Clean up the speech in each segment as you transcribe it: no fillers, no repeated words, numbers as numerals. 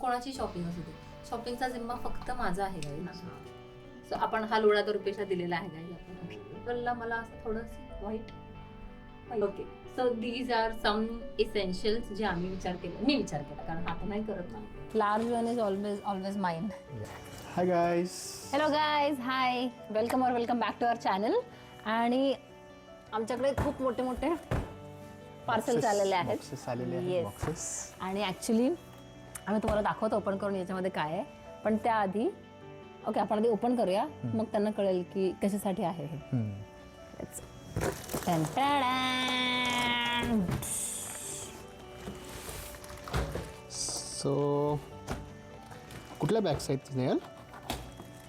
कोणाची शॉपिंग असू दे, शॉपिंगचा जिम्मा फक्त माझा आहे गाईज. सो आपण हा लोळा तर रुपेशला दिलेला आहे गाईज. मला असं थोडंसं white. Okay, so these are some essentials जे आम्ही मी विचार केला कारण आता नाही करत ना. Large one is always mine. Hi guys. Hello guys, hi, welcome back to our channel. आणि आमच्याकडे खूप मोठे मोठे पार्सल्स आलेले आहेत. येस, आणि ॲक्च्युली आम्ही तुम्हाला दाखवतो ओपन करून याच्यामध्ये काय आहे. पण त्याआधी ओके, आपण आधी ओपन करूया, मग त्यांना कळेल की कशासाठी आहे हे. सो कुठल्या बॅग्स आहेत स्नेहल?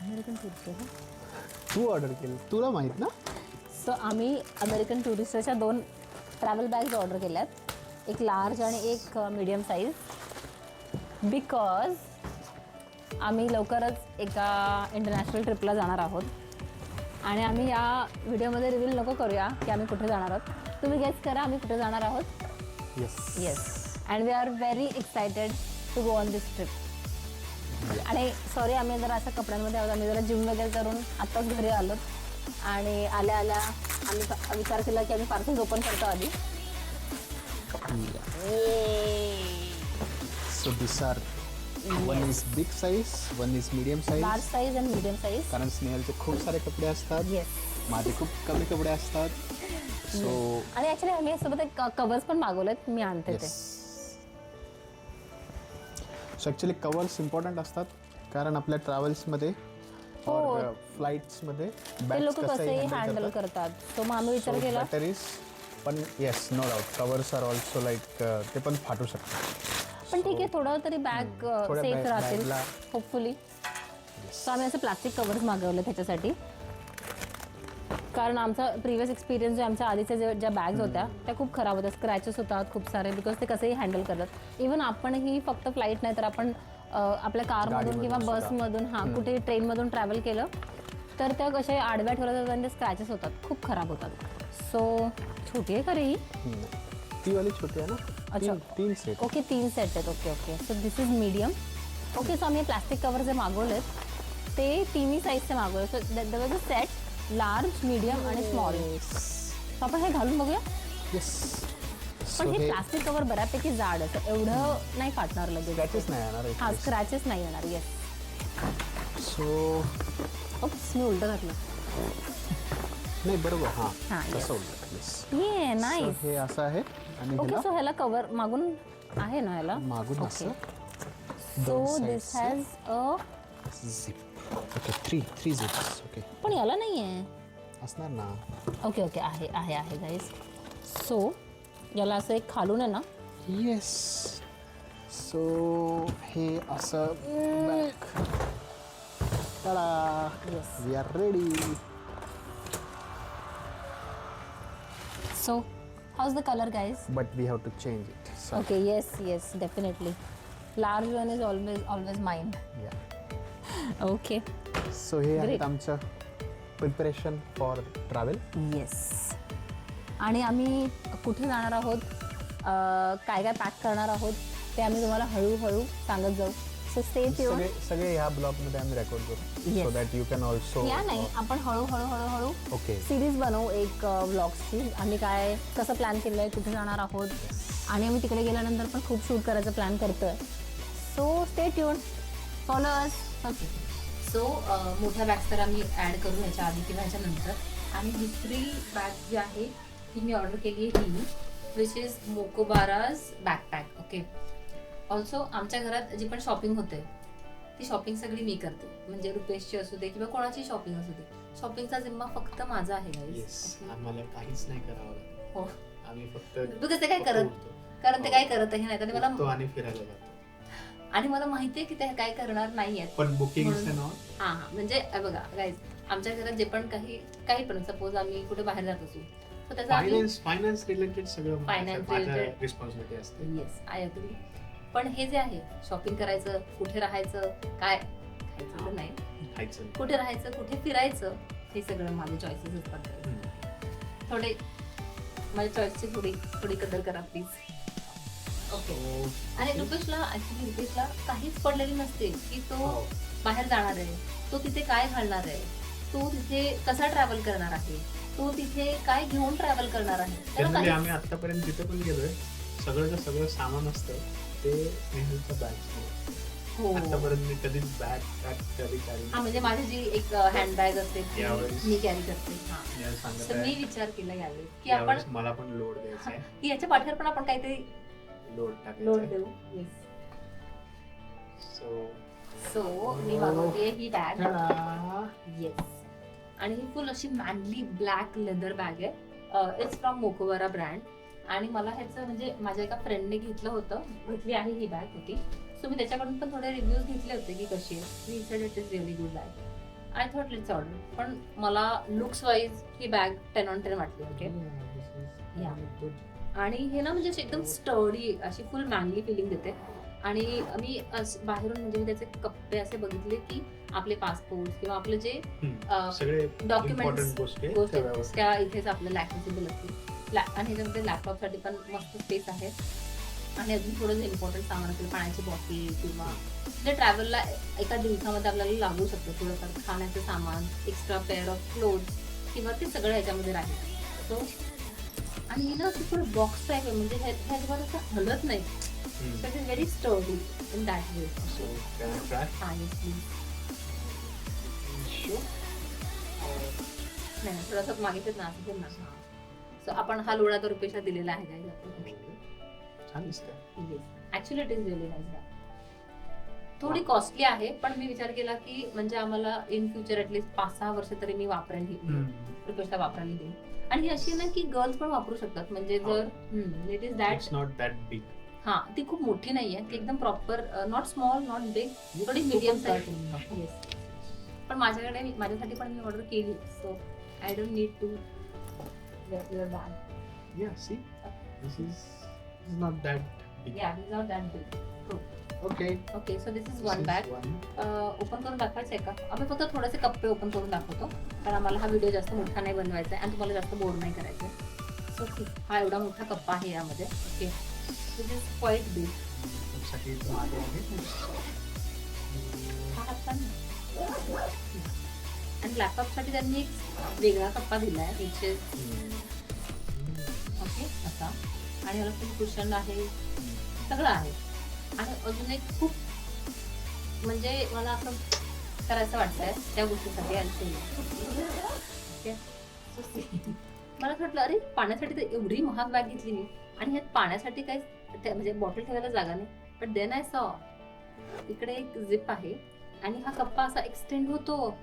अमेरिकन टुरिस्टच्या. तू ऑर्डर केलं, तुला माहीत ना? सो आम्ही अमेरिकन टुरिस्टच्या 2 ट्रॅव्हल बॅग्स ऑर्डर केल्यात, एक लार्ज आणि एक मीडियम साईज. बिकॉज आम्ही लवकरच एका इंटरनॅशनल ट्रिपला जाणार आहोत आणि आम्ही या व्हिडिओमध्ये रिव्हील नको करूया की आम्ही कुठे जाणार आहोत. तुम्ही गेस करा आम्ही कुठे जाणार आहोत. Yes, and we are very excited to go on this trip. आणि सॉरी, आम्ही जरा असं कपड्यांमध्ये आहोत. आम्ही जरा जिम वगैरे करून आत्ताच घरी आलो आणि आल्या आम्ही विचार केला की आम्ही पार्सल ओपन करतो आधी. So this are one is big size, one is medium size. Large size आणि मीडियम साईज. कारण स्नेहलचे खूप सारे कपडे असतात. येस, माझे खूप कमी कपडे असतात. सो आणि ॲक्च्युली आम्ही सोबत एक कवर्स पण मागवलेत, मी आणते ते. सो ॲक्च्युली कवर्स इम्पॉर्टंट असतात कारण आपल्या ट्रॅव्हल्समध्ये और फ्लाईट्समध्ये ते लोक कसंही हँडल करतात. सो मग आम्ही विचार केला बॅटरीज पण yes, no doubt covers are also like ते पण फाटू शकतात. पण ठीक आहे, थोडं तरी बॅग सेफ राहतील होपफुली. सो आम्ही असं प्लास्टिक कवर्स मागवले त्याच्यासाठी. कारण आमचा प्रिव्हियस एक्सपिरियन्स जे आमच्या आधीच्या ज्या बॅग्स होत्या त्या खूप खराब होत्या, स्क्रॅचेस होतात खूप सारे, बिकॉज ते कसंही हँडल करतात. इवन आपणही फक्त फ्लाईट नाही तर आपण आपल्या कारमधून किंवा बसमधून कुठे ट्रेनमधून ट्रॅव्हल केलं तर त्या कशा आडव्या ठेवल्या जातात आणि ते स्क्रॅचेस होतात, खूप खराब होतात. सो छोटी आहे खरी ही, ती वाली छोटी आहे ना. अच्छा, 3 सेट. ओके, 3 सेट आहेत. Okay, so this is medium. Okay, so आम्ही प्लास्टिक कवर जे मागवलेत ते 3ही साईजचे मागवले. So there was a set large, medium आणि स्मॉल. सो आपण हे घालून बघूया. येस, पण हे प्लास्टिक कवर बऱ्यापैकी जाड असं, एवढं नाही फाटणार लगेच. स्क्रॅचेस नाही येणार. हां, स्क्रॅचेस नाही येणार. येस. सो ओप्स, मी उलटं घातलं. नाही, बरोबर. हां, yes. तसं उलटं. येस, ये नाईस. हे असं आहे आणि ओके, सो ह्याला कवर मागून आहे ना ह्याला मागून असं. So this has a zip. Okay, 3 zips. Okay, पण याला नाही आहे. असणार ना. ओके, आहे गाईज. सो याला असं एक खालून आहे ना. येस, सो हे असं back. Tada, yes. We are ready. So how's the colour guys? But we have to change it. Okay, yes, definitely. Large one is always mine. Okay, so हे आहेत आमचं प्रिपरेशन फॉर ट्रॅव्हल. येस. आणि आम्ही कुठे जाणार आहोत, काय pack करणार आहोत ते आम्ही तुम्हाला हळूहळू सांगत जाऊ. So stay tune. सगळे ह्या ब्लॉगमध्ये आम्ही रेकॉर्ड करू. Yes. So that you can also. या नाही, आपण हळूहळू ओके सिरीज बनवू एक व्लॉग्सची. आम्ही कसं प्लॅन केलं आहे, कुठे जाणार आहोत, आणि आम्ही तिकडे गेल्यानंतर पण खूप शूट करायचं प्लॅन करतोय. So stay tune, follow us. Okay, so मोठ्या बॅग्स तर आम्ही ॲड करू ह्याच्या आधी किंवा ह्याच्यानंतर. आणि दुसरी बॅग जी आहे ती मी ऑर्डर केली आहे ही, which is Mokobara's backpack. Okay, also आमच्या घरात जी पण शॉपिंग होते ती शॉपिंग सगळी मी करते. म्हणजे रुपेशची असू दे किंवा कोणाची शॉपिंग असू दे, शॉपिंगचा जिम्मा फक्त माझा आहे गाईस. आम्हाला काहीच नाही करावं लागत. हो, आम्ही फक्त तू कसं काय करत, कारण ते काय करतही नाही. तर मला तो आणि फिरायला जातो. आणि मला माहितीये की ते काय करणार नाहीये. पण बुकिंग हा म्हणजे बघा गाईज, आमच्या घरात जे पण काही पण सपोज आम्ही कुठे बाहेर जात असू तर त्याचा फायनान्स रिलेटेड सगळं फायनान्स रिलेटेड रिस्पॉन्सिबिलिटी असते. Yes, I agree. पण हे जे आहे शॉपिंग करायचं, कुठे राहायचं, काय खायचं नाही, खायचं, कुठे राहायचं, कुठे फिरायचं, हे सगळं माझे चॉईसेस असतात. थोडे माझ्या चॉईसची थोडी कदर करा प्लीज. ओके. आणि रुपेशला ऍक्च्युली रुपेशला काहीच पडलेली नसते की तो हो. बाहेर जाणार आहे, तो तिथे काय घालणार आहे, तो तिथे कसा ट्रॅव्हल करणार आहे, तो तिथे काय घेऊन ट्रॅव्हल करणार आहे. त्याला जनरली आम्ही काहीच- आतापर्यंत जिथे पण गेलोय सगळं सामान असतं ते नेहमीच्या बॅग हो. आतापर्यंत मी कधीच बॅग कधी हा म्हणजे माझी जी एक हँडबॅग असते ती यावेळेस- मी कॅरी करते. हा. सांगत तर मी आहे विचार केला यावेळी की आपण यावेळेस मला पण लोड द्यायचा आहे की याच्या पाठीवर पण आपण काहीतरी लोड लोड टाकायचा देऊ. सो सो मी मागवते ही बॅग. येस. आणि ही फुल अशी मॅनली ब्लॅक लेदर बॅग आहे. It's from Mokobara brand. आणि मला ह्याचं म्हणजे माझ्या एका फ्रेंडने घेतली आहे ही बॅग होती. सो मी त्याच्याकडून पण थोडे रिव्ह्यूज घेतले होते की कशी आहे. Me said it is really good bag. I thought let's order. पण मला looks wise he bag 10 on 10 वाटली. ओके. आणि हे ना म्हणजे अशी एकदम स्टर्डी अशी फुल मॅनली फिलिंग देते. आणि मी बाहेरून म्हणजे मी त्याचे कप्पे असे बघितले की आपले पासपोर्ट किंवा आपले जे सगळे डॉक्युमेंट्स important गोष्टी आहेत, गोष्टी त्या व्यवस्थित. त्या इथेच आपल्याला ऍक्सेसिबल असतील. आणि ह्याच्यामध्ये लॅपटॉपसाठी पण मस्त स्पेस आहे. आणि अजून थोडं इम्पॉर्टंट सामान असेल, पाण्याची बॉटल किंवा जे ट्रॅव्हलला एका दिवसामध्ये आपल्याला लागू शकतं थोडंफार खाण्याचं सामान, एक्स्ट्रा पेअर ऑफ क्लोथ्स किंवा ते सगळं ह्याच्यामध्ये राहील. सो आणि ही ना असं थोडं बॉक्स टाईप आहे म्हणजे ह्याच्यावर असं हलत नाही. So it is very sturdy in that way. So, can I try? नाही थोडंसं मागितलं ना असं ना. सो आपण हा लोडा तर रुपेशला दिलेला आहे काय. छान दिसतंय. Actually it is really nice. थोडी कॉस्टली आहे पण मी विचार केला की म्हणजे आम्हाला इन फ्युचर ऍटलीस्ट 5-6 वर्ष तरी मी वापरेन ही रुपेशला वापरायला देईन. आणि ही अशी ना की गर्ल्स पण वापरू शकतात म्हणजे जर it is that. It's not that big. हा ती खूप मोठी नाहीये, ती एकदम proper not small not big, थोडी मीडियम साईज. येस. पण माझ्यासाठी पण मी ऑर्डर केली. So I don't need to your bag. Yeah, see? This is not that big. Yeah is not that big. Okay. Okay. So this is This one is bag. one. Open करून दाखवायचं आहे का? आम्ही फक्त थोडेसे कप्पे open करून दाखवतो कारण आम्हाला हा व्हिडिओ जास्त मोठा नाही बनवायचा आहे आणि तुम्हाला जास्त बोर नाही करायचं. सो हा एवढा मोठा कप्पा आहे यामध्ये. Okay. This is quite big. तुमच्यासाठी मागे आहे. हा कप्पा आणि लॅपटॉपसाठी त्यांनी एक वेगळा कप्पा दिलाय विच इज ओके असा. आणि याला फुल कुशन आहे, सगळं आहे. आणि अजून एक खूप म्हणजे मला असं करायचं वाटतंय त्या गोष्टीसाठी ओके. मला असं वाटलं अरे पाण्यासाठी तर एवढी महाग बॅग घेतली मी आणि ह्यात पाण्यासाठी काय म्हणजे बॉटल ठेवायला जागा नाही. बट देन आय सॉ इकडे एक झिप आहे आणि हा कप्पा असा एक्सटेंड होतो.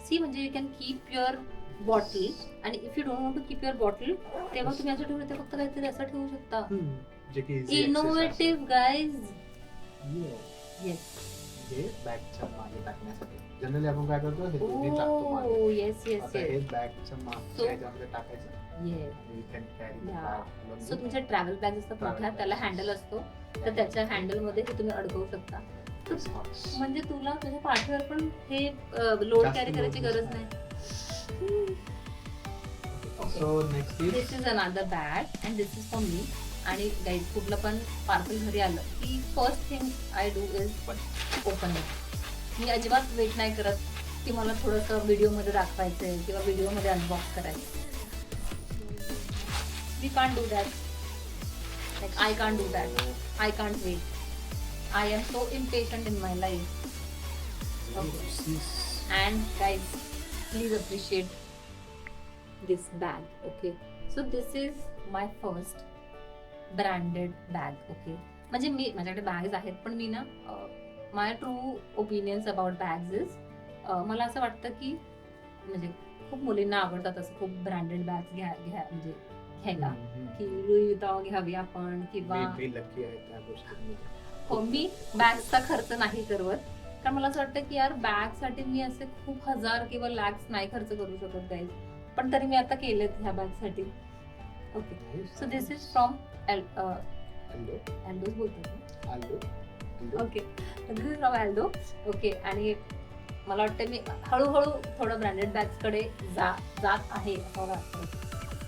सी म्हणजे you can keep your bottle. आणि if you don't want to keep your bottle तेव्हा तुम्ही असं ठेवलं ते फक्त काहीतरी असं ठेवू शकता. जे की easy access इनोव्हेटिव्ह गाईज. असेल. Yeah. येस. हे बॅगच्या मागे टाकण्यासाठी जनरली आपण काय करतो हे दोन्ही टाकतो मागे. ओ येस येस आता हे येस. बॅगच्या मागच्या ह्याच्यामध्ये टाकायचं. Yes. You can carry the Yeah. bag. So तुमच्या ट्रॅव्हल बॅग असतात मोठ्या Travel त्याला bags. हँडल असतो तर त्याच्या हँडल मध्ये हे तुम्ही अडकवू शकता. It's not. म्हणजे तुला तुझ्या पाठीवर पण हे लोड जास्त कॅरी करायची load गरज नाही. नाही. So next is this is another bag and this is for me. आणि गाईज कुठलं पण पार्सल घरी आलं की first thing I do is open it. मी अजिबात वेट नाही करत की मला थोडंसं व्हिडिओमध्ये दाखवायचंय किंवा व्हिडिओमध्ये अनबॉक्स करायचं. We can't do that. Like I can't do that. I can't wait. I am so impatient in my life. And guys, please appreciate this bag. Okay, so this is my first branded bag. Okay, म्हणजे मी माझ्याकडे bags आहेत पण मी ना my true opinions about bags is मला असं वाटतं की म्हणजे खूप मुलींना आवडतात असं खूप ब्रँडेड बॅग्स घ्या म्हणजे घ्यायला की लुई विटॉन घ्यावी आपण किंवा मी लकी आहे त्या गोष्टीमध्ये. हो मी बॅग्सचा खर्च नाही करत कारण मला असं वाटतं की यार बॅगसाठी मी असे खूप हजार किंवा लॅक्स नाही खर्च करू शकत गाईज. पण तरी मी आता केलेत ह्या बॅगसाठी. Okay. So this is from Aldo. Aldo's बोलतात. Aldo. Okay. This is from Aldo. Okay. आणि मला वाटतं मी हळूहळू थोडं ब्रँडेड बॅग्सकडे जात आहे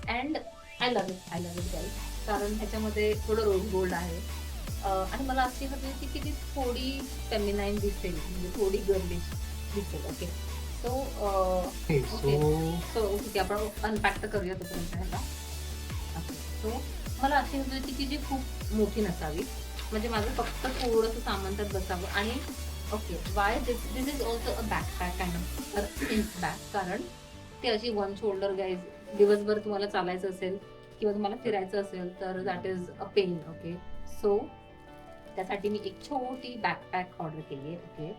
and I love it guys. कारण ह्याच्यामध्ये थोडं रोज गोल्ड आहे आणि मला अशी हवी होती की ती थोडी फेमिनाईन दिसेल, म्हणजे थोडी गर्लिश दिसेल. Okay so okay so so ठीक आहे, आपण अनपॅक तर करूया तोपर्यंत ह्याला. ओके सो मला अशी हवी होती की जी खूप मोठी नसावी, म्हणजे माझं फक्त थोडंसं सामान त्यात बसावं. आणि okay why this is also a backpack kind of bag, कारण ते अशी वन शोल्डर गाईज, दिवसभर तुम्हाला चालायचं असेल किंवा तुम्हाला फिरायचं असेल तर that is a pain. Okay so त्यासाठी मी एक छोटी बॅकपॅक ऑर्डर केली आहे. ओके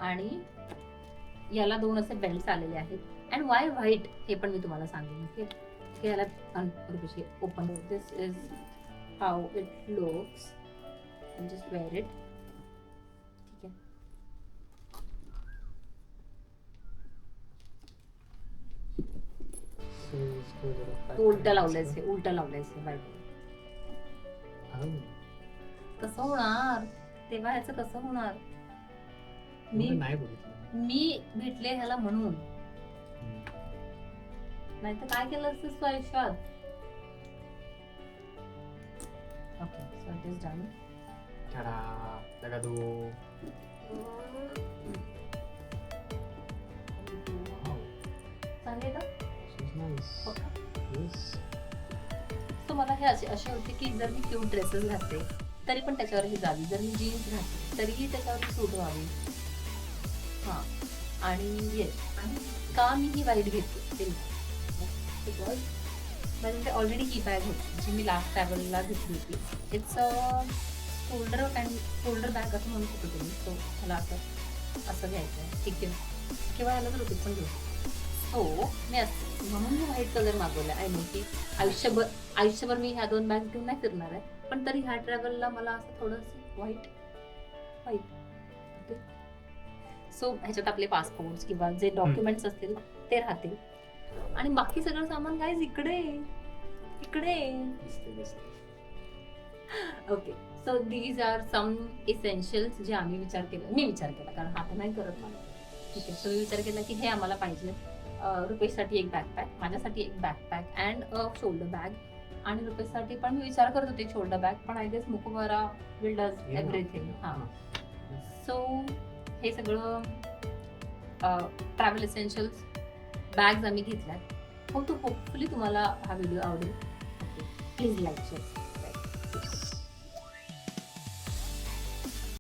आणि याला 2 असे बेल्ट आलेले आहेत. अँड वाय व्हाईट हे पण मी तुम्हाला सांगेन. ओके याला अनपुरशी open, this is how it looks, just wear it. ठीक आहे. तू उलटा लावलायस, उलटा लावलायस बाय. कसं होणार तेव्हा, ह्याचं कसं होणार? मी नाही बघितलं. मी भेटले ह्याला म्हणून, नाही तर काय केलं असतं तू आयुष्यात. Okay so it is done. चांगले का? सो मला हे असे होते की जर मी क्यूट ड्रेसेस घातले तरी पण त्याच्यावर ही जावी, जर मी जीन्स घातली तरीही त्याच्यावर सूट व्हावी. हां आणि येस, आणि का मी ही वाईट घेतली बिकॉज माझ्याकडे ऑलरेडी ही बॅग होती जी मी लास्ट ट्रॅव्हलला घेतली होती. इट्स शोल्डर बॅग असं म्हणू शकतो तुम्ही. सो मला असं घ्यायचं आहे, ठीक आहे, किंवा याला तर रुपीज पण घेऊ. सो मी असं म्हणून मी व्हाईट कलर मागवला. आय नो की आयुष्यभर मी ह्या 2 बॅग घेऊन नाही फिरणार आहे, पण तरी ह्या ट्रॅव्हलला मला असं थोडंसं व्हाईट. ओके सो ह्याच्यात आपले पासपोर्ट्स किंवा जे डॉक्युमेंट्स असतील ते राहतील, आणि बाकी सगळं सामान गाईज इकडे इकडे. Okay so these are some essentials जे आम्ही मी विचार केला, कारण हा तर नाही करत मला. ठीक आहे, सो मी विचार केला की हे आम्हाला पाहिजे. रुपेशसाठी एक बॅकपॅक, माझ्यासाठी एक backpack and a shoulder bag, आणि रुपेशसाठी पण मी विचार करत होते शोल्डर बॅग, पण आय गेस मुकुबारा विल डज एव्हरीथिंग. हां सो हे सगळं ट्रॅव्हल इसेन्शियल्स बॅग्स आम्ही घेतल्यात. होपफुली तुम्हाला हा व्हिडिओ आवडेल. Please like share.